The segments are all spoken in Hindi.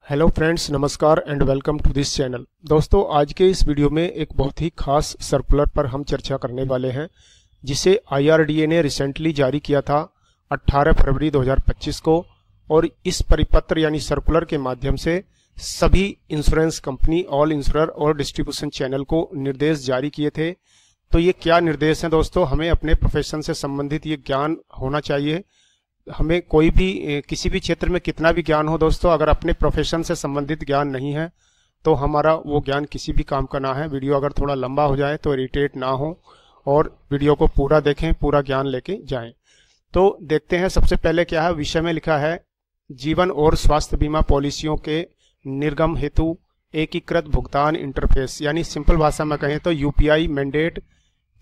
हेलो फ्रेंड्स, नमस्कार and welcome to this channel. दोस्तों, आज के इस वीडियो में एक बहुत ही खास सर्कुलर पर हम चर्चा करने वाले हैं, जिसे आईआरडीए ने रिसेंटली जारी किया था 18 फरवरी 2025 को। और इस परिपत्र यानी सर्कुलर के माध्यम से सभी इंश्योरेंस कंपनी, ऑल इंश्योरर और डिस्ट्रीब्यूशन चैनल को निर्देश जारी किए थे। तो ये क्या निर्देश हैं दोस्तों? हमें अपने प्रोफेशन से संबंधित ये ज्ञान होना चाहिए। हमें कोई भी किसी भी क्षेत्र में कितना भी ज्ञान हो दोस्तों, अगर अपने प्रोफेशन से संबंधित ज्ञान नहीं है तो हमारा वो ज्ञान किसी भी काम का ना है। वीडियो अगर थोड़ा लंबा हो जाए तो इरिटेट ना हो और वीडियो को पूरा देखें, पूरा ज्ञान लेके जाएं। तो देखते हैं सबसे पहले क्या है। विषय में लिखा है जीवन और स्वास्थ्य बीमा पॉलिसियों के निर्गम हेतु एकीकृत भुगतान इंटरफेस, यानी सिंपल भाषा में कहें तो यूपीआई मैंडेट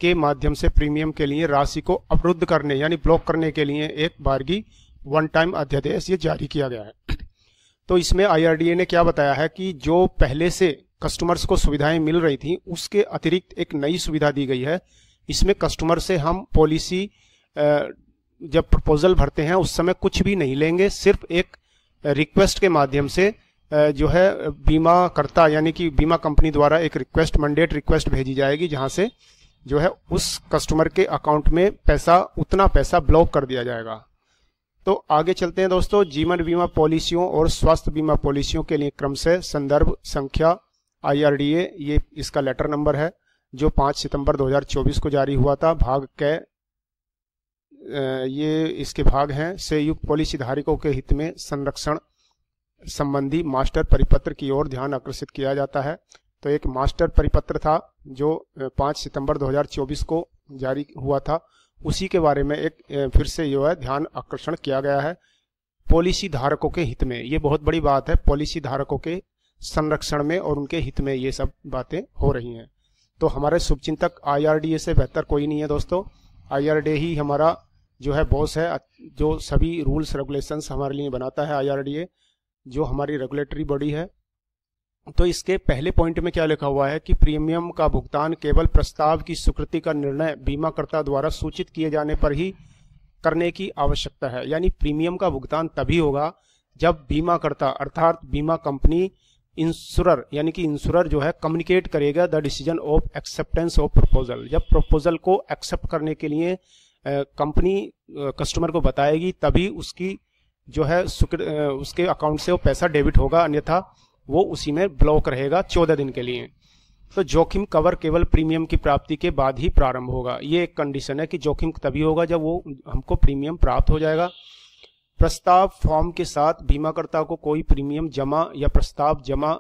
के माध्यम से प्रीमियम के लिए राशि को अवरुद्ध करने यानी ब्लॉक करने के लिए एक बारगी वन टाइम अध्यादेश ये जारी किया गया है। तो इसमें आईआरडीए ने क्या बताया है कि जो पहले से कस्टमर्स को सुविधाएं मिल रही थी उसके अतिरिक्त एक नई सुविधा दी गई है। इसमें कस्टमर से हम पॉलिसी जब प्रपोजल भरते हैं उस समय कुछ भी नहीं लेंगे, सिर्फ एक रिक्वेस्ट के माध्यम से जो है बीमा करता यानी कि बीमा कंपनी द्वारा एक रिक्वेस्ट, मैंडेट रिक्वेस्ट भेजी जाएगी, जहां से जो है उस कस्टमर के अकाउंट में उतना पैसा ब्लॉक कर दिया जाएगा। तो आगे चलते हैं दोस्तों। जीवन बीमा पॉलिसियों और स्वास्थ्य बीमा पॉलिसियों के लिए क्रमशः संदर्भ संख्या आईआरडीए, ये इसका लेटर नंबर है जो 5 सितंबर 2024 को जारी हुआ था। भाग के ये इसके भाग हैं से युक्त पॉलिसी धारकों के हित में संरक्षण संबंधी मास्टर परिपत्र की ओर ध्यान आकर्षित किया जाता है। तो एक मास्टर परिपत्र था जो 5 सितंबर 2024 को जारी हुआ था, उसी के बारे में एक फिर से जो है ध्यान आकर्षण किया गया है। पॉलिसी धारकों के हित में, ये बहुत बड़ी बात है, पॉलिसी धारकों के संरक्षण में और उनके हित में ये सब बातें हो रही हैं। तो हमारे शुभचिंतक आईआरडीए से बेहतर कोई नहीं है दोस्तों। आईआरडीए ही हमारा जो है बॉस है, जो सभी रूल्स रेगुलेशंस हमारे लिए बनाता है। आईआरडीए जो हमारी रेगुलेटरी बॉडी है। तो इसके पहले पॉइंट में क्या लिखा हुआ है कि प्रीमियम का भुगतान केवल प्रस्ताव की स्वीकृति का निर्णय बीमाकर्ता द्वारा सूचित किए जाने पर ही करने की आवश्यकता है। यानी प्रीमियम का भुगतान तभी होगा जब बीमाकर्ता अर्थात बीमा कंपनी इंश्योरर यानी कि इंश्योरर जो है कम्युनिकेट करेगा the decision of acceptance of proposal. जब प्रपोजल को एक्सेप्ट करने के लिए कंपनी कस्टमर को बताएगी तभी उसकी जो है उसके अकाउंट से वो पैसा डेबिट होगा, अन्यथा वो उसी में ब्लॉक रहेगा 14 दिन के लिए। तो जोखिम कवर केवल प्रीमियम की प्राप्ति के बाद ही प्रारंभ होगा। ये एक कंडीशन है कि जोखिम तभी होगा जब वो हमको प्रीमियम प्राप्त हो जाएगा। प्रस्ताव फॉर्म के साथ बीमाकर्ता को कोई प्रीमियम जमा या प्रस्ताव जमा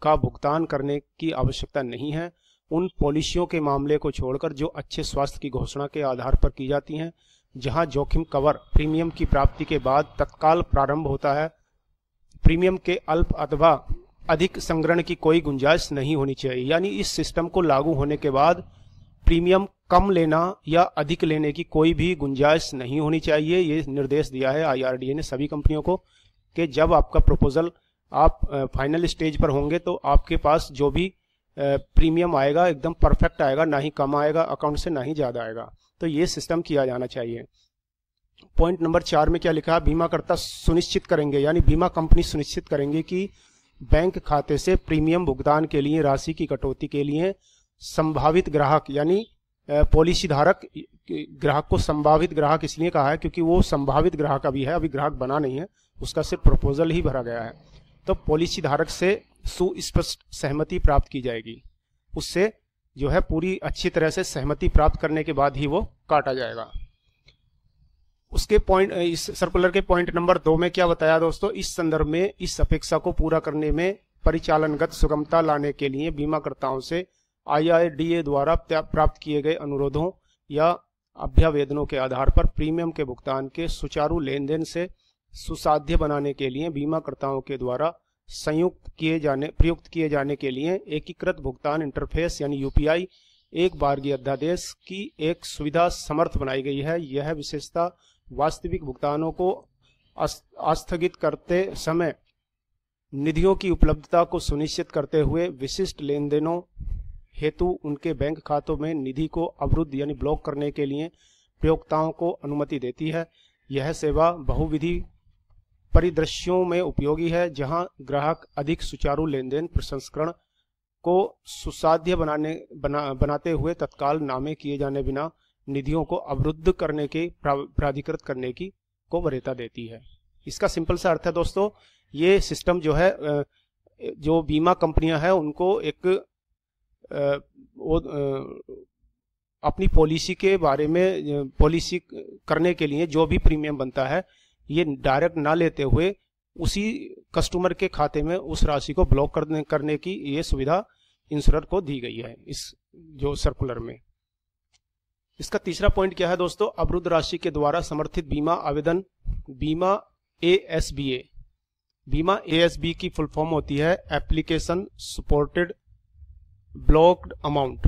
का भुगतान करने की आवश्यकता नहीं है। उन पॉलिसियों के मामले को छोड़कर जो अच्छे स्वास्थ्य की घोषणा के आधार पर की जाती हैं, जहां जोखिम कवर प्रीमियम की प्राप्ति के बाद तत्काल प्रारंभ होता है, प्रीमियम के अल्प अथवा अधिक संग्रहण की कोई गुंजाइश नहीं होनी चाहिए। यानी इस सिस्टम को लागू होने के बाद प्रीमियम कम लेना या अधिक लेने की कोई भी गुंजाइश नहीं होनी चाहिए। ये निर्देश दिया है आईआरडीए ने सभी कंपनियों को कि जब आपका प्रपोजल आप फाइनल स्टेज पर होंगे तो आपके पास जो भी प्रीमियम आएगा एकदम परफेक्ट आएगा, ना ही कम आएगा अकाउंट से, ना ही ज्यादा आएगा। तो ये सिस्टम किया जाना चाहिए। पॉइंट नंबर 4 में क्या लिखा है? बीमाकर्ता सुनिश्चित करेंगे यानी बीमा कंपनी सुनिश्चित करेंगे कि बैंक खाते से प्रीमियम भुगतान के लिए राशि की कटौती के लिए संभावित ग्राहक यानी पॉलिसी धारक, ग्राहक को संभावित ग्राहक इसलिए कहा है क्योंकि वो संभावित ग्राहक अभी है, अभी ग्राहक बना नहीं है, उसका सिर्फ प्रपोजल ही भरा गया है। तो पॉलिसी धारक से सुस्पष्ट सहमति प्राप्त की जाएगी, उससे जो है पूरी अच्छी तरह से सहमति प्राप्त करने के बाद ही वो काटा जाएगा। उसके पॉइंट, इस सर्कुलर के पॉइंट नंबर 2 में क्या बताया दोस्तों? इस संदर्भ में इस अपेक्षा को पूरा करने में परिचालनगत सुगमता लाने के लिए बीमाकर्ताओं से आईआरडीए द्वारा प्राप्त किए गए अनुरोधों या अभ्यावेदनों के आधार पर प्रीमियम के भुगतान के सुचारू लेन देन से सुसाध्य बनाने के लिए बीमाकर्ताओं के द्वारा प्रयुक्त किए जाने के लिए एकीकृत भुगतान इंटरफेस यानी यूपीआई एक बारगी अध्यादेश की एक सुविधा समर्थ बनाई गई है। यह विशेषता वास्तविक भुगतानों को आस्थगित करते समय निधियों की उपलब्धता को सुनिश्चित करते हुए विशिष्ट लेन देनों हेतु उनके बैंक खातों में निधि को अवरुद्ध यानी ब्लॉक करने के लिए प्रयोक्ताओं को अनुमति देती है। यह सेवा बहुविधि परिदृश्यों में उपयोगी है, जहां ग्राहक अधिक सुचारू लेनदेन प्रसंस्करण को सुसाध्य बनाते हुए तत्काल नामे किए जाने बिना निधियों को अवरुद्ध करने के प्राधिकृत करने की को वरीयता देती है। इसका सिंपल सा अर्थ है दोस्तों, ये सिस्टम जो है, जो बीमा कंपनियां हैं उनको एक अपनी पॉलिसी के बारे में पॉलिसी करने के लिए जो भी प्रीमियम बनता है ये डायरेक्ट ना लेते हुए उसी कस्टमर के खाते में उस राशि को ब्लॉक करने की ये सुविधा इंश्योरर को दी गई है इस जो सर्कुलर में। इसका तीसरा पॉइंट क्या है दोस्तों, अवरुद्ध राशि के द्वारा समर्थित बीमा आवेदन बीमा ASBA। बीमा ASB की फुल फॉर्म होती है एप्लीकेशन सपोर्टेड ब्लॉक्ड अमाउंट।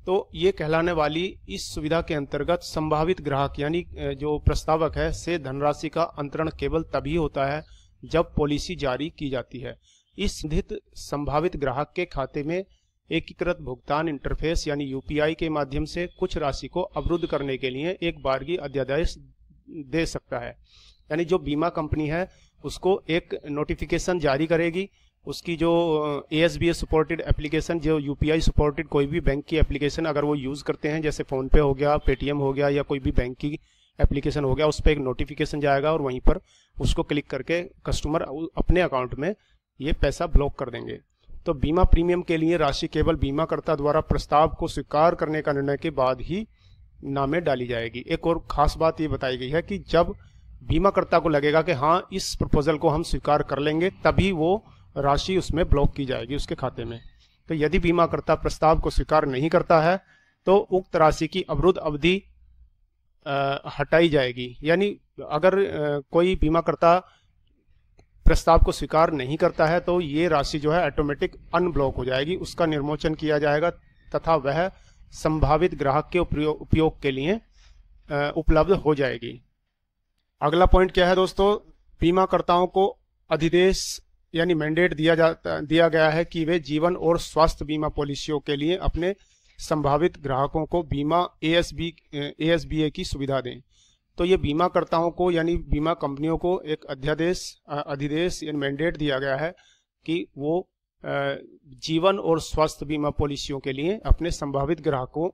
तो ये कहलाने वाली इस सुविधा के अंतर्गत संभावित ग्राहक यानी जो प्रस्तावक है से धनराशि का अंतरण केवल तभी होता है जब पॉलिसी जारी की जाती है। इस संभावित ग्राहक के खाते में एकीकृत भुगतान इंटरफेस यानी UPI के माध्यम से कुछ राशि को अवरुद्ध करने के लिए एक बारगी अध्यादेश दे सकता है। यानी जो बीमा कंपनी है उसको एक नोटिफिकेशन जारी करेगी, उसकी जो ASBA सपोर्टेड एप्लीकेशन, जो UPI सपोर्टेड कोई भी बैंक की एप्लीकेशन अगर वो यूज करते हैं, जैसे फोन पे हो गया, पेटीएम हो गया या कोई भी बैंक की एप्लीकेशन हो गया, उस पर एक नोटिफिकेशन जाएगा और वहीं पर उसको क्लिक करके कस्टमर अपने अकाउंट में ये पैसा ब्लॉक कर देंगे। तो बीमा प्रीमियम के लिए राशि केवल बीमाकर्ता द्वारा प्रस्ताव को स्वीकार करने का निर्णय के बाद ही नामे डाली जाएगी। एक और खास बात ये बताई गई है कि जब बीमाकर्ता को लगेगा कि हाँ इस प्रपोजल को हम स्वीकार कर लेंगे, तभी वो राशि उसमें ब्लॉक की जाएगी उसके खाते में। तो यदि बीमाकर्ता प्रस्ताव को स्वीकार नहीं करता है तो उक्त राशि की अवरुद्ध अवधि हटाई जाएगी। यानी अगर कोई बीमाकर्ता प्रस्ताव को स्वीकार नहीं करता है तो ये राशि जो है ऑटोमेटिक अनब्लॉक हो जाएगी, उसका निर्मोचन किया जाएगा तथा वह संभावित ग्राहक के उपयोग के लिए उपलब्ध हो जाएगी। अगला पॉइंट क्या है दोस्तों, बीमाकर्ताओं को अधिदेश यानी मैंडेट दिया गया है कि वे जीवन और स्वास्थ्य बीमा पॉलिसियों के लिए अपने संभावित ग्राहकों को बीमा ASBA की सुविधा दें। तो ये बीमाकर्ताओं को यानी बीमा कंपनियों को एक अधिदेश यानी मैंडेट दिया गया है कि वो जीवन और स्वास्थ्य बीमा पॉलिसियों के लिए अपने संभावित ग्राहकों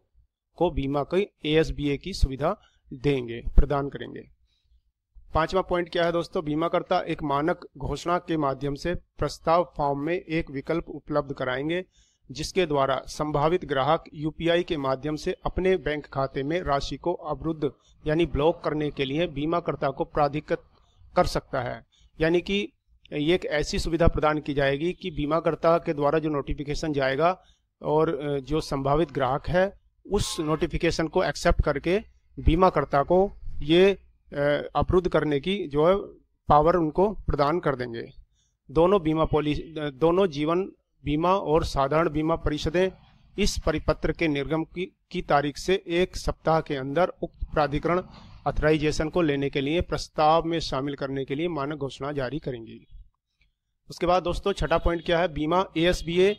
को बीमा की ASBA की सुविधा देंगे, प्रदान करेंगे। पांचवा पॉइंट क्या है दोस्तों, बीमाकर्ता एक मानक घोषणा के माध्यम से प्रस्ताव फॉर्म में एक विकल्प उपलब्ध कराएंगे जिसके द्वारा संभावित ग्राहक UPI के माध्यम से अपने बैंक खाते में राशि को अवरुद्ध यानी ब्लॉक करने के लिए बीमाकर्ता को प्राधिकृत कर सकता है। यानी कि ये एक ऐसी सुविधा प्रदान की जाएगी कि बीमाकर्ता के द्वारा जो नोटिफिकेशन जाएगा और जो संभावित ग्राहक है उस नोटिफिकेशन को एक्सेप्ट करके बीमाकर्ता को ये अवरुद्ध करने की जो है पावर उनको प्रदान कर देंगे। दोनों जीवन बीमा और साधारण बीमा परिषदें इस परिपत्र के निर्गम की तारीख से 1 सप्ताह के अंदर उक्त प्राधिकरण ऑथराइजेशन को लेने के लिए प्रस्ताव में शामिल करने के लिए मानक घोषणा जारी करेंगी। उसके बाद दोस्तों छठा पॉइंट क्या है, बीमा ASBA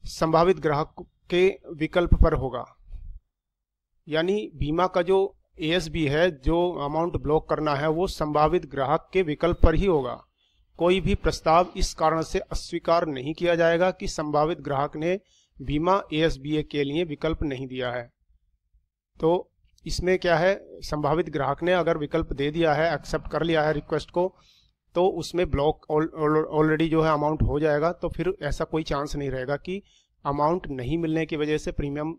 संभावित ग्राहक के विकल्प पर होगा। यानी बीमा का जो ASB है, जो अमाउंट ब्लॉक करना है, वो संभावित ग्राहक के विकल्प पर ही होगा। कोई भी प्रस्ताव इस कारण से अस्वीकार नहीं किया जाएगा कि संभावित ग्राहक ने बीमा ASBA के लिए विकल्प नहीं दिया है। तो इसमें क्या है, संभावित ग्राहक ने अगर विकल्प दे दिया है, एक्सेप्ट कर लिया है रिक्वेस्ट को, तो उसमें ब्लॉक ऑलरेडी जो है अमाउंट हो जाएगा। तो फिर ऐसा कोई चांस नहीं रहेगा कि अमाउंट नहीं मिलने की वजह से, प्रीमियम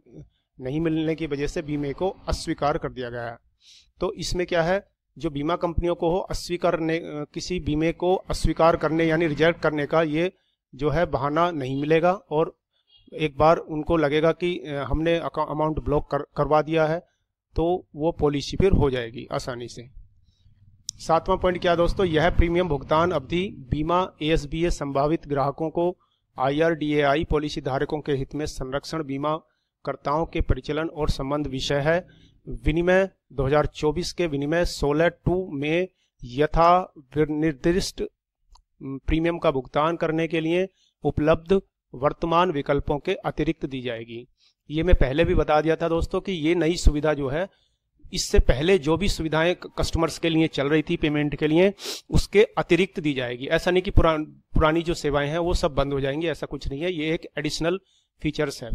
नहीं मिलने की वजह से बीमे को अस्वीकार कर दिया गया है। तो इसमें क्या है, जो बीमा कंपनियों को हो किसी बीमे को अस्वीकार करने यानी रिजेक्ट करने का ये जो है बहाना नहीं मिलेगा, और एक बार उनको लगेगा कि हमने अमाउंट ब्लॉक करवा दिया है तो वो पॉलिसी फिर हो जाएगी आसानी से। सातवां पॉइंट क्या दोस्तों, यह प्रीमियम भुगतान अवधि बीमा ASBA संभावित ग्राहकों को IRDAI पॉलिसी धारकों के हित में संरक्षण बीमा कर्ताओं के परिचालन और संबंध विषय है। विनिमय 2024 के विनिमय 16/2 में यथा निर्दिष्ट प्रीमियम का भुगतान करने के लिए उपलब्ध वर्तमान विकल्पों के अतिरिक्त दी जाएगी। ये मैं पहले भी बता दिया था दोस्तों कि ये नई सुविधा जो है इससे पहले जो भी सुविधाएं कस्टमर्स के लिए चल रही थी पेमेंट के लिए, उसके अतिरिक्त दी जाएगी। ऐसा नहीं कि पुरानी जो सेवाएं हैं वो सब बंद हो जाएंगी, ऐसा कुछ नहीं है। ये एक एडिशनल फीचर्स है।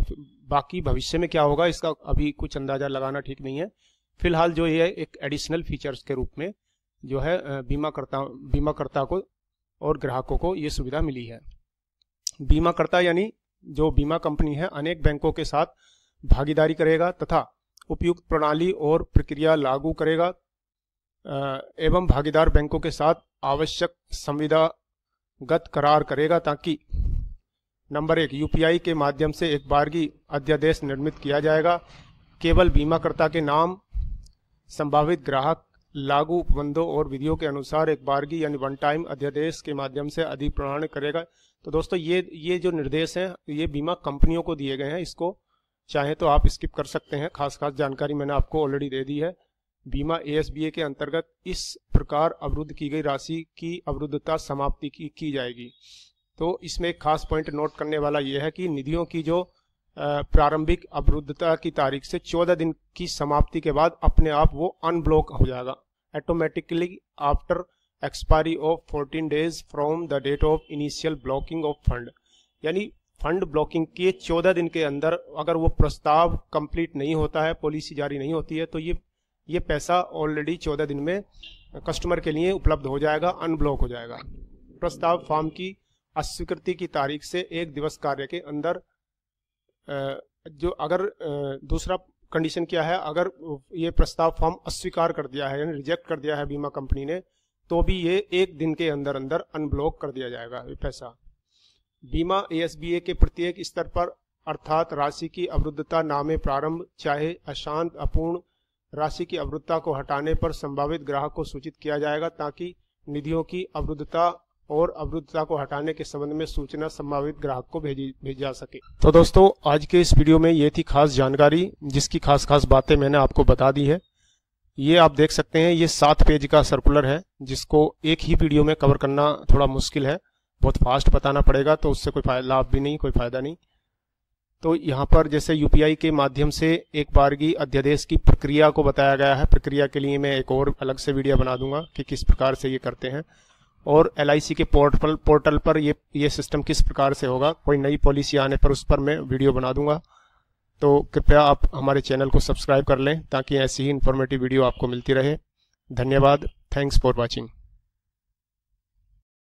बाकी भविष्य में क्या होगा इसका अभी कुछ अंदाजा लगाना ठीक नहीं है। फिलहाल जो ये एक एडिशनल फीचर्स के रूप में जो है बीमाकर्ता को और ग्राहकों को ये सुविधा मिली है। बीमाकर्ता यानी जो बीमा कंपनी है अनेक बैंकों के साथ भागीदारी करेगा तथा उपयुक्त प्रणाली और प्रक्रिया लागू करेगा एवं भागीदार बैंकों के साथ आवश्यक संविदागत करार करेगा ताकि नंबर 1 यूपीआई के माध्यम से एक बारगी अध्यादेश निर्मित किया जाएगा। केवल बीमाकर्ता के नाम संभावित ग्राहक लागू उपबंधों और विधियों के अनुसार एक बारगी यानी वन टाइम अध्यादेश के माध्यम से अधिप्रमाण करेगा। तो दोस्तों ये जो निर्देश हैं ये बीमा कंपनियों को दिए गए हैं, इसको चाहे तो आप स्किप कर सकते हैं। खास जानकारी मैंने आपको ऑलरेडी दे दी है। बीमा एएसबीए के अंतर्गत इस प्रकार अवरुद्ध की गई राशि की अवरुद्धता समाप्ति की जाएगी। तो इसमें एक खास पॉइंट नोट करने वाला यह है कि निधियों की जो प्रारंभिक अवरुद्धता की तारीख से 14 दिन की समाप्ति के बाद अपने आप वो अनब्लॉक हो जाएगा automatically after expiry of 14 days from the date of initial blocking of fund. यानी फंड ब्लॉकिंग के 14 दिन के अंदर अगर वो प्रस्ताव कंप्लीट नहीं होता है, पॉलिसी जारी नहीं होती है, तो ये पैसा ऑलरेडी 14 दिन में कस्टमर के लिए उपलब्ध हो जाएगा, अनब्लॉक हो जाएगा। प्रस्ताव फॉर्म की अस्वीकृति की तारीख से 1 दिवस कार्य के अंदर जो अगर दूसरा कंडीशन क्या है, अगर ये प्रस्ताव फॉर्म अस्वीकार कर दिया है यानी रिजेक्ट कर दिया है बीमा कंपनी ने, तो भी ये 1 दिन के अंदर अंदर अनब्लॉक कर दिया जाएगा ये पैसा। बीमा एएसबीए के प्रत्येक स्तर पर अर्थात राशि की अवरुद्धता नामे प्रारंभ चाहे अशांत अपूर्ण राशि की अवरुद्धता को हटाने पर संभावित ग्राहक को सूचित किया जाएगा ताकि निधियों की अवरुद्धता और अवरुद्धता को हटाने के संबंध में सूचना संभावित ग्राहक को भेजी जा सके। तो दोस्तों आज के इस वीडियो में ये थी खास जानकारी जिसकी खास बातें मैंने आपको बता दी है। ये आप देख सकते हैं ये 7 पेज का सर्कुलर है जिसको एक ही वीडियो में कवर करना थोड़ा मुश्किल है, बहुत फास्ट बताना पड़ेगा, तो उससे कोई लाभ भी नहीं, कोई फायदा नहीं। तो यहाँ पर जैसे यूपीआई के माध्यम से एक बारगी अध्यादेश की प्रक्रिया को बताया गया है। प्रक्रिया के लिए मैं एक और अलग से वीडियो बना दूंगा कि किस प्रकार से ये करते हैं, और एलआईसी के पोर्टल पर ये सिस्टम किस प्रकार से होगा। कोई नई पॉलिसी आने पर उस पर मैं वीडियो बना दूंगा। तो कृपया आप हमारे चैनल को सब्सक्राइब कर लें ताकि ऐसी ही इंफॉर्मेटिव वीडियो आपको मिलती रहे। धन्यवाद। Thanks for watching.